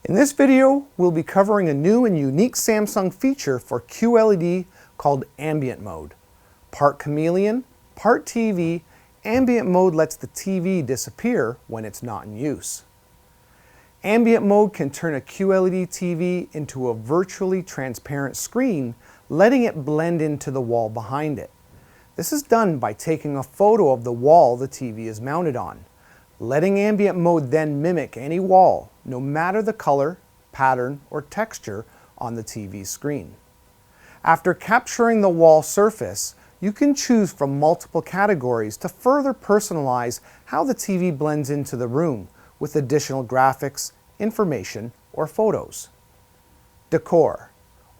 In this video, we'll be covering a new and unique Samsung feature for QLED called Ambient Mode. Part chameleon, part TV, Ambient Mode lets the TV disappear when it's not in use. Ambient Mode can turn a QLED TV into a virtually transparent screen, letting it blend into the wall behind it. This is done by taking a photo of the wall the TV is mounted on. Letting Ambient Mode then mimic any wall, no matter the color, pattern, or texture on the TV screen. After capturing the wall surface, you can choose from multiple categories to further personalize how the TV blends into the room with additional graphics, information, or photos. Decor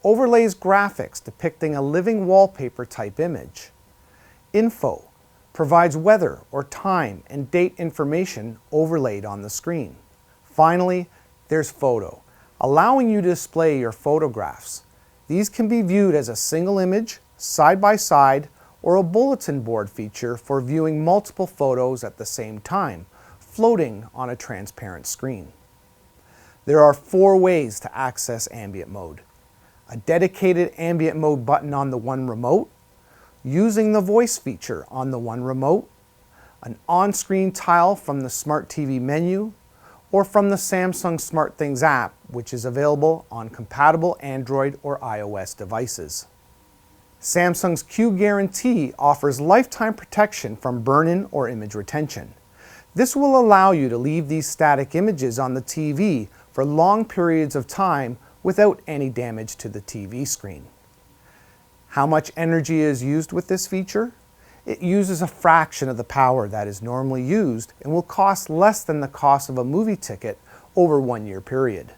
overlays graphics depicting a living wallpaper type image. Info provides weather or time and date information overlaid on the screen. Finally, there's Photo, allowing you to display your photographs. These can be viewed as a single image, side by side, or a bulletin board feature for viewing multiple photos at the same time, floating on a transparent screen. There are 4 ways to access Ambient Mode. A dedicated Ambient Mode button on the One remote, using the voice feature on the One remote, an on-screen tile from the Smart TV menu, or from the Samsung SmartThings app, which is available on compatible Android or iOS devices. Samsung's Q Guarantee offers lifetime protection from burn-in or image retention. This will allow you to leave these static images on the TV for long periods of time without any damage to the TV screen. How much energy is used with this feature? It uses a fraction of the power that is normally used and will cost less than the cost of a movie ticket over a 1-year period.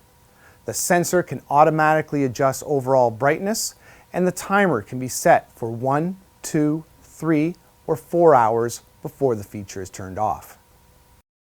The sensor can automatically adjust overall brightness, and the timer can be set for 1, 2, 3, or 4 hours before the feature is turned off.